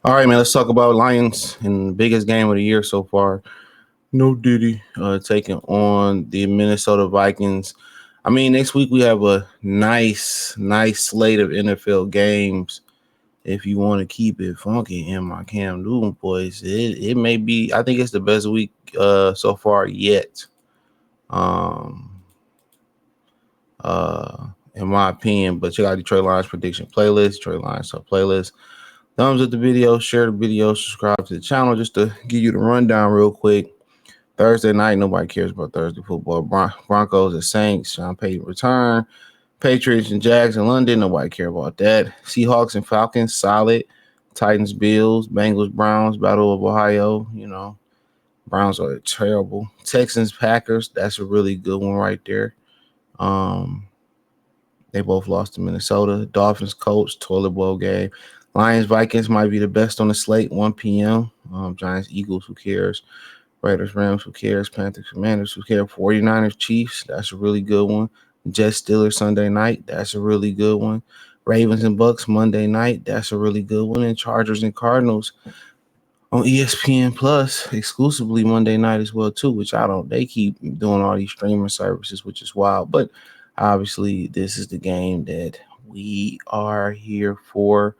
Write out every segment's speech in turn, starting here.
All right, man. Let's talk about Lions in the biggest game of the year so far. No Diddy taking on the Minnesota Vikings. I mean, next week we have a nice slate of NFL games. If you want to keep it funky in my Cam Newton boys, it may be. I think it's the best week so far yet. Um, in my opinion. But check out Detroit Lions prediction playlist, Detroit Lions sub playlist. Thumbs up the video, share the video, subscribe to the channel just to give you the rundown real quick. Thursday night, nobody cares about Thursday football. Broncos and Saints, Sean Payton return. Patriots and Jags in London, nobody care about that. Seahawks and Falcons, solid. Titans, Bills, Bengals, Browns, Battle of Ohio. Browns are terrible. Texans, Packers, that's a really good one right there. Um, they both lost to Minnesota. Dolphins, Colts, toilet bowl game. Lions, Vikings might be the best on the slate, 1 p.m. Giants, Eagles, who cares? Raiders, Rams, who cares? Panthers, Commanders, who cares? 49ers, Chiefs, that's a really good one. Jets, Steelers, Sunday night, that's a really good one. Ravens and Bucks, Monday night, that's a really good one. And Chargers and Cardinals on ESPN Plus exclusively Monday night as well too, which I don't. They keep doing all these streaming services, which is wild. But obviously, this is the game that we are here for.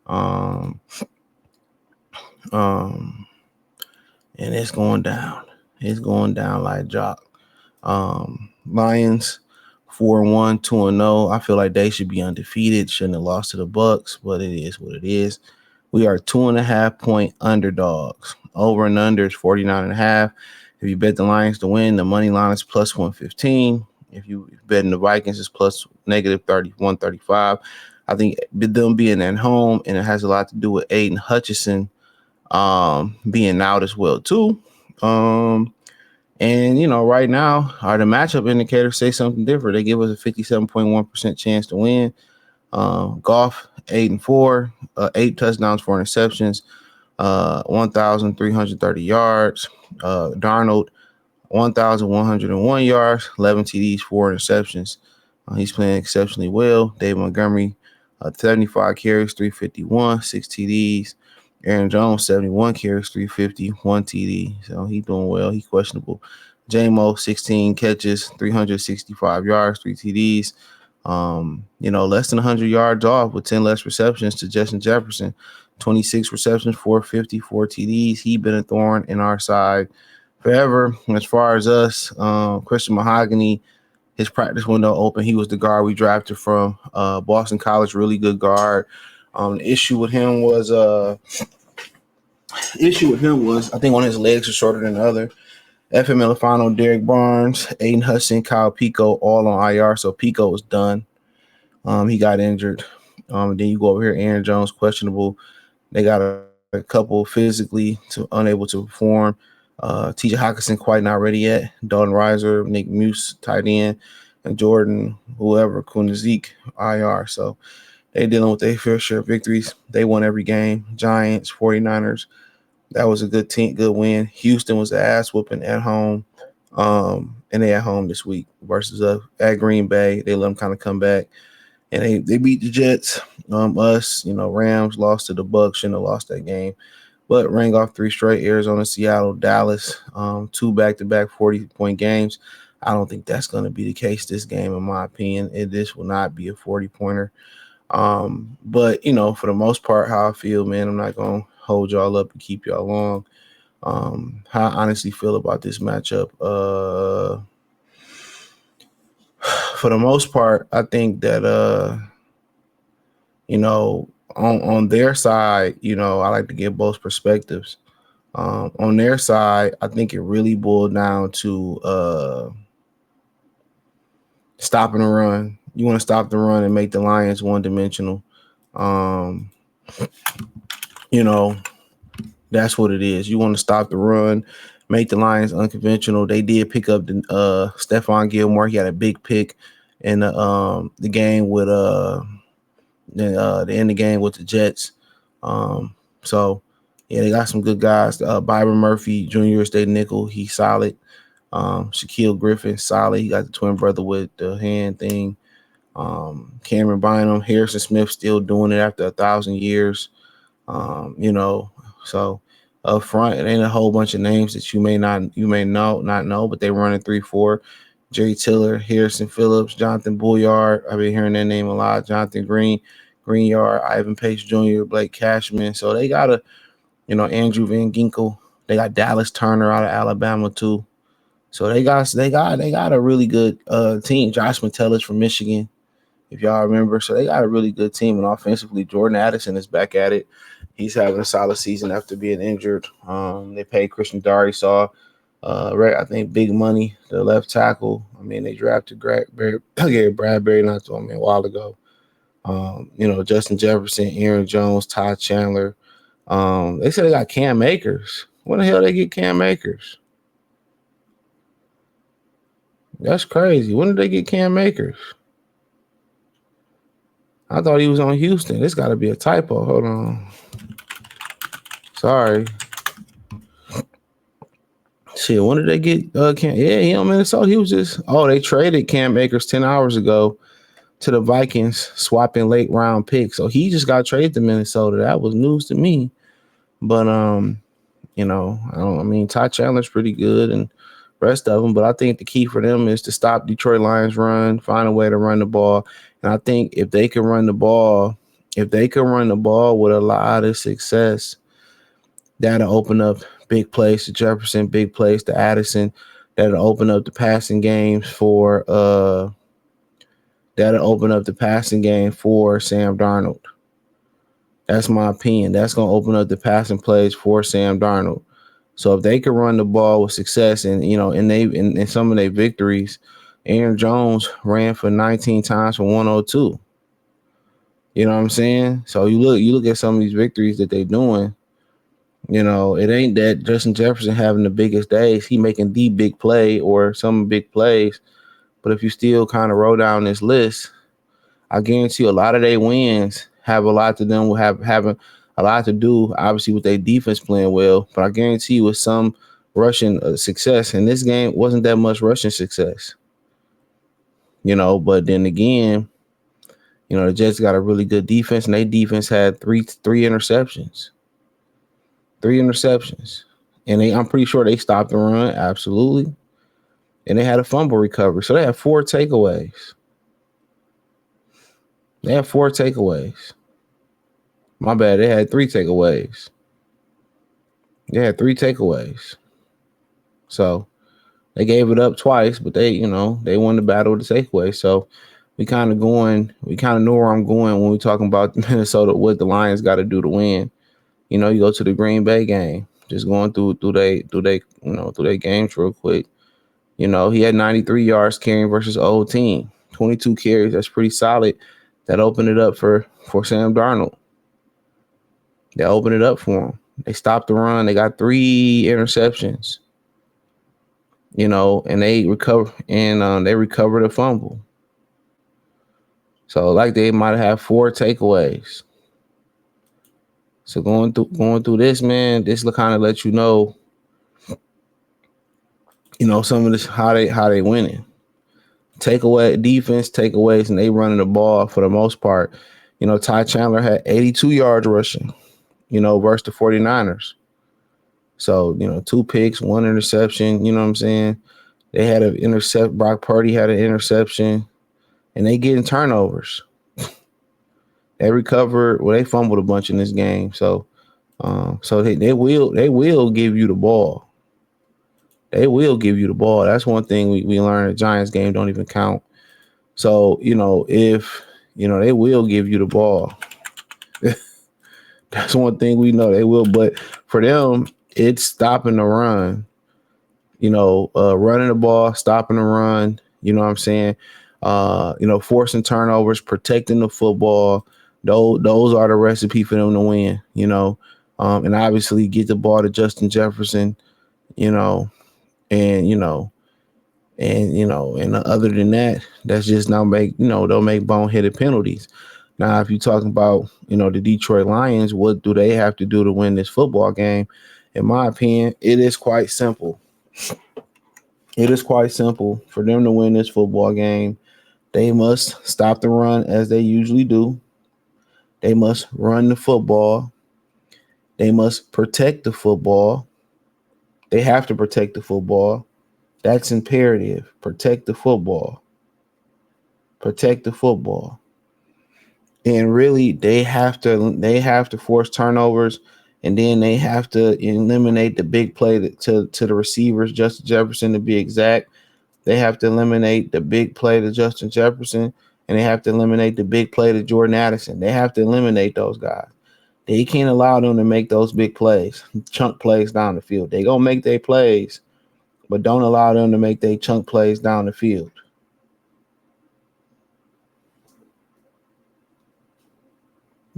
Um, um, and it's going down. It's going down like jock. Lions 4-1, 2-0. I feel like they should be undefeated. Shouldn't have lost to the Bucks, but it is what it is. We are 2.5 point underdogs. Over and under is 49.5. If you bet the Lions to win, the money line is plus 115. If you bet in the Vikings, it's plus negative 135. I think them being at home, and it has a lot to do with Aiden Hutchinson being out as well too. And right now, the matchup indicators say something different. They give us a 57.1% chance to win. Goff 8-4, 8 touchdowns, 4 interceptions, 1,330 yards. Darnold 1,101 yards, 11 TDs, 4 interceptions. He's playing exceptionally well. Dave Montgomery 75 carries, 351, 6 TDs. Aaron Jones 71 carries, 350, 1 TD. So he's doing well. He's questionable. J-Mo 16 catches, 365 yards, 3 TDs. Less than 100 yards off with 10 less receptions to Justin Jefferson. 26 receptions, 450, 4 TDs. He been a thorn in our side forever. As far as us, Christian Mahogany, his practice window open. He was the guard we drafted from Boston College, really good guard. The issue with him was I think one of his legs was shorter than the other. FM Elefano, Derek Barnes, Aiden Hudson, Kyle Pico, all on IR. So Pico was done. He got injured. Then you go over here, Aaron Jones, questionable. They got a couple physically unable to perform. TJ Hawkinson quite not ready yet. Dalton Reiser, Nick Muse, tight end, and Jordan, whoever, Kunazik, IR. So they dealing with their fair share of victories. They won every game. Giants, 49ers. That was a good team, good win. Houston was ass whooping at home. And they at home this week versus at Green Bay. They let them kind of come back. And they beat the Jets. Us, Rams lost to the Bucks. Shouldn't have lost that game. But rang off 3 straight: Arizona, Seattle, Dallas. 2 back-to-back 40-point games. I don't think that's going to be the case this game, in my opinion. This will not be a 40-pointer. But, for the most part, how I feel, man, I'm not going to hold y'all up and keep y'all long. How I honestly feel about this matchup. For the most part, I think that, on their side, I like to get both perspectives. On their side, I think it really boiled down to stopping the run. You want to stop the run and make the Lions one-dimensional. That's what it is. You want to stop the run, make the Lions unconventional. They did pick up the Stephon Gilmore. He had a big pick in the game with the end of the game with the Jets. So yeah, they got some good guys. Byron Murphy Jr. stayed nickel. He's solid. Shaquille Griffin, solid. He got the twin brother with the hand thing. Cameron Bynum, Harrison Smith still doing it after 1,000 years. You know, so up front, it ain't a whole bunch of names that you may not know, but they running 3-4. Jerry Tiller, Harrison Phillips, Jonathan Bouillard. I've been hearing that name a lot. Jonathan Greenyard, Ivan Pace Jr., Blake Cashman. So they got Andrew Van Ginkel. They got Dallas Turner out of Alabama too. So they got a really good team. Josh Metellus from Michigan, if y'all remember. So they got a really good team. And offensively, Jordan Addison is back at it. He's having a solid season after being injured. They paid Christian Darrisaw, I think, big money, the left tackle. I mean, they drafted Bradbury a while ago. Justin Jefferson, Aaron Jones, Todd Chandler. They said they got Cam Akers. When the hell they get Cam Akers? That's crazy. When did they get Cam Akers? I thought he was on Houston. This got to be a typo. Hold on. Sorry. Shit, when did they get Cam? Yeah, he on Minnesota. He was just they traded Cam Akers 10 hours ago to the Vikings, swapping late round picks. So he just got traded to Minnesota. That was news to me. But Todd Chandler's pretty good and rest of them. But I think the key for them is to stop Detroit Lions run, find a way to run the ball. And I think if they can run the ball with a lot of success, that'll open up big plays to Jefferson, big plays to Addison. That'll open up the passing game for Sam Darnold. That's my opinion. That's gonna open up the passing plays for Sam Darnold. So if they can run the ball with success, and in some of their victories, Aaron Jones ran for 19 times for 102. You know what I'm saying? So you look at some of these victories that they're doing. It ain't that Justin Jefferson having the biggest days. He making the big play or some big plays. But if you still kind of roll down this list, I guarantee you a lot of their wins have a lot to them with having a lot to do, obviously, with their defense playing well. But I guarantee you with some rushing success. And this game wasn't that much rushing success. But then again, the Jets got a really good defense, and their defense had three interceptions. 3 interceptions. And I'm pretty sure they stopped the run, absolutely. And they had a fumble recovery. So they had 4 takeaways. My bad, they had 3 takeaways. So they gave it up twice, but they won the battle with the takeaway. So we kind of know where I'm going when we're talking about Minnesota, what the Lions got to do to win. You go to the Green Bay game, just going through their games real quick. He had 93 yards carrying versus old team, 22 carries. That's pretty solid. That opened it up for Sam Darnold. They opened it up for him. They stopped the run. They got 3 interceptions. And they recovered a fumble. So like they might have 4 takeaways. So going through this, man, this will kind of let you know, some of this how they winning. Defense takeaways, and they running the ball for the most part. Ty Chandler had 82 yards rushing, versus the 49ers. So, 2 picks, 1 interception, you know what I'm saying? They had an intercept. Brock Purdy had an interception, and they getting turnovers. They recovered. Well, they fumbled a bunch in this game. So they will give you the ball. They will give you the ball. That's one thing we learned. The Giants game don't even count. So, if, they will give you the ball. That's one thing we know they will. But for them, it's stopping the run. Running the ball, stopping the run. You know what I'm saying? Forcing turnovers, protecting the football. Those are the recipe for them to win. And obviously get the ball to Justin Jefferson. And other than that, that's just not they'll make boneheaded penalties. Now, if you're talking about, the Detroit Lions, what do they have to do to win this football game? In my opinion, it is quite simple. It is quite simple for them to win this football game. They must stop the run as they usually do. They must run the football. They must protect the football. They have to protect the football. That's imperative. Protect the football. Protect the football. And really they have to force turnovers, and then they have to eliminate the big play to the receivers, Justin Jefferson to be exact. They have to eliminate the big play to Justin Jefferson, and they have to eliminate the big play to Jordan Addison. They have to eliminate those guys. They can't allow them to make those big plays, chunk plays down the field. They gonna make their plays, but don't allow them to make their chunk plays down the field.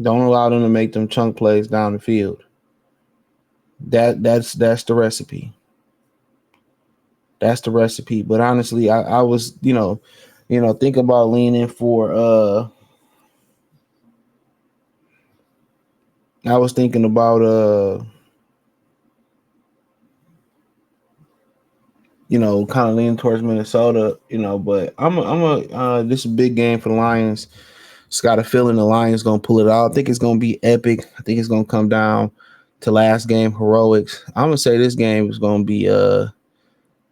Don't allow them to make them chunk plays down the field. That's the recipe. That's the recipe. But honestly, I was, think about leaning for I was thinking about kind of leaning towards Minnesota, but this is a big game for the Lions. Just got a feeling the Lions gonna pull it out. I think it's gonna be epic. I think it's gonna come down to last game heroics. I'm gonna say this game is gonna be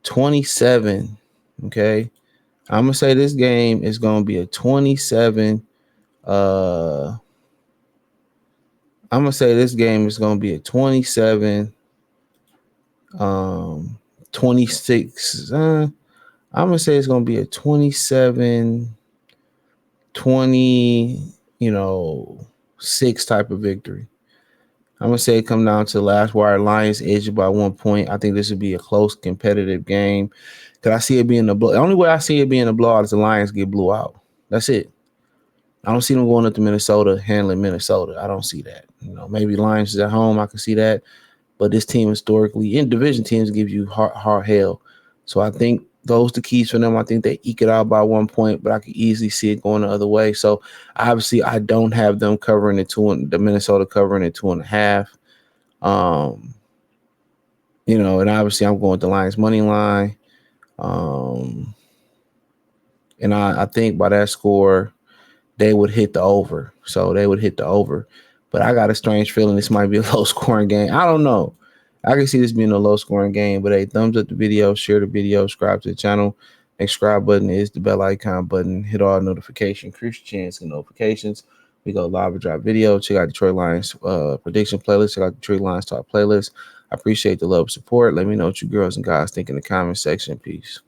27. Okay. I'm gonna say this game is gonna be a 27. I'm gonna say this game is gonna be a 27, 26. I'm gonna say it's gonna be a 27, 20, 6 type of victory. I'm gonna say it come down to the last wire. Lions edge by 1 point. I think this would be a close, competitive game. Cause I see it being the only way I see it being a blowout is the Lions get blew out. That's it. I don't see them going up to Minnesota, handling Minnesota. I don't see that. Maybe Lions is at home. I can see that. But this team historically, in division teams, give you hard hell. So I think those the keys for them. I think they eke it out by 1 point, but I could easily see it going the other way. So obviously, I don't have them covering the Minnesota covering at 2.5. And obviously I'm going with the Lions money line. And I think by that score, they would hit the over. So they would hit the over. But I got a strange feeling this might be a low scoring game. I don't know. I can see this being a low scoring game, but hey, thumbs up the video, share the video, subscribe to the channel. Next subscribe button is the bell icon button. Hit all notifications, increase your chance and notifications. We go live and drop video. Check out Detroit Lions prediction playlist. Check out Detroit Lions top playlist. I appreciate the love and support. Let me know what you girls and guys think in the comment section. Peace.